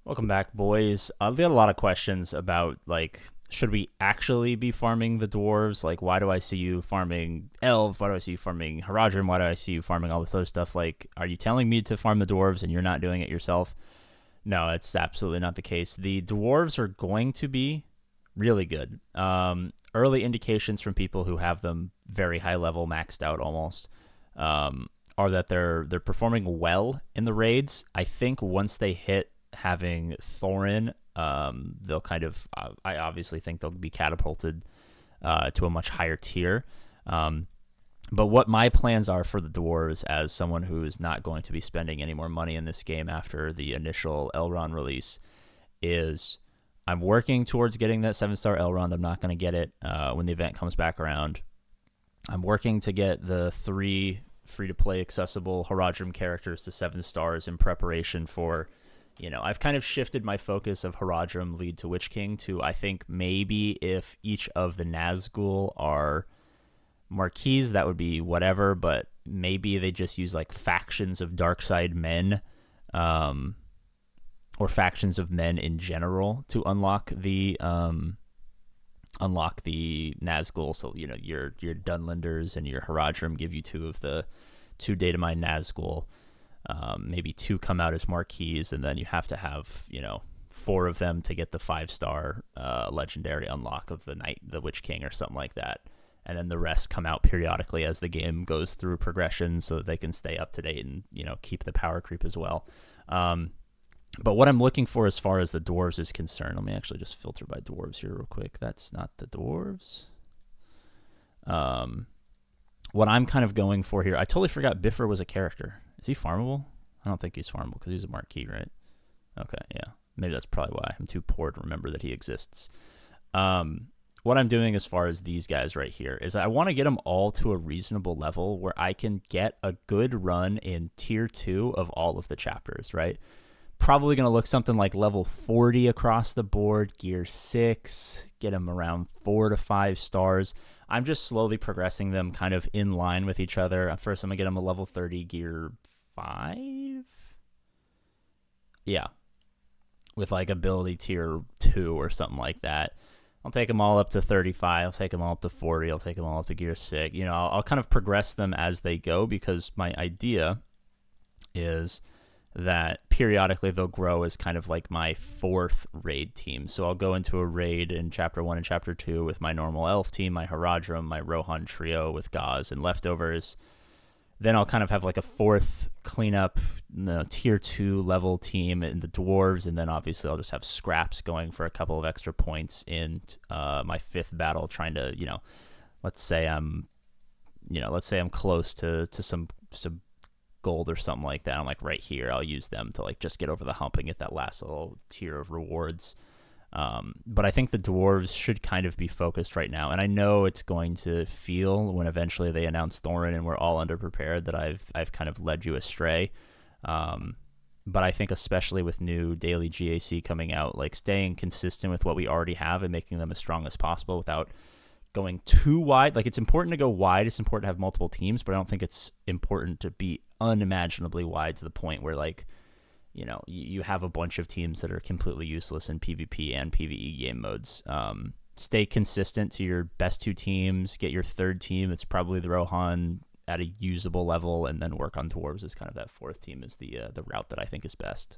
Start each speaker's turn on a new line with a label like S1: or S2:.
S1: Welcome back, boys. We got a lot of questions about, like, should we actually be farming the dwarves? Like, why do I see you farming elves? Why do I see you farming Haradrim? Why do I see you farming all this other stuff? Like, are you telling me to farm the dwarves and you're not doing it yourself? No, it's absolutely not the case. The dwarves are going to be really good. Early indications from people who have them very high level, maxed out almost, are that they're performing well in the raids. I think once they hit having Thorin, they'll kind of, I obviously think they'll be catapulted to a much higher tier. But what my plans are for the dwarves, as someone who is not going to be spending any more money in this game after the initial Elrond release, is I'm working towards getting that 7-star Elrond. I'm not going to get it when the event comes back around. I'm working to get the 3 free-to-play accessible Haradrim characters to 7 stars in preparation for, I've kind of shifted my focus of Haradrim lead to Witch King to, I think maybe if each of the Nazgul are Marquis, that would be whatever, but maybe they just use like factions of Darkside men, or factions of men in general to unlock the Nazgul. So your Dunlenders and your Haradrim give you 2 of the 2 data mine Nazgul. Maybe 2 come out as Marquis, and then you have to have 4 of them to get the 5-star legendary unlock of the Witch King or something like that. And then the rest come out periodically as the game goes through progression, so that they can stay up to date and keep the power creep as well. But what I'm looking for as far as the dwarves is concerned, let me actually just filter by dwarves here real quick. That's not the dwarves. What I'm kind of going for here, I totally forgot Biffer was a character. Is he farmable? I don't think he's farmable because he's a Marquis, right? Okay, yeah. Maybe that's probably why. I'm too poor to remember that he exists. What I'm doing as far as these guys right here is I want to get them all to a reasonable level where I can get a good run in tier 2 of all of the chapters, right? Probably going to look something like level 40 across the board, gear 6, get them around 4 to 5 stars. I'm just slowly progressing them kind of in line with each other. First, I'm going to get them a level 30 gear 5. Yeah. With like ability tier 2 or something like that. I'll take them all up to 35. I'll take them all up to 40. I'll take them all up to gear 6. I'll kind of progress them as they go, because my idea is that periodically they'll grow as kind of like my 4th raid team. So I'll go into a raid in Chapter 1 and Chapter 2 with my normal elf team, my Haradrim, my Rohan trio with Gauze and leftovers. Then I'll kind of have like a 4th cleanup, tier 2 level team in the dwarves, and then obviously I'll just have scraps going for a couple of extra points in my 5th battle, trying to, let's say I'm close to some gold or something like that. I'm like right here. I'll use them to like just get over the hump and get that last little tier of rewards. But I think the dwarves should kind of be focused right now, and I know it's going to feel when eventually they announce Thorin and we're all underprepared that I've kind of led you astray. But I think especially with new daily GAC coming out, like staying consistent with what we already have and making them as strong as possible without going too wide. Like, it's important to go wide. It's important to have multiple teams, but I don't think it's important to be unimaginably wide to the point where like, you have a bunch of teams that are completely useless in PvP and PvE game modes. Stay consistent to your best 2 teams. Get your 3rd team. It's probably the Rohan at a usable level, and then work on dwarves as kind of that 4th team is the route that I think is best.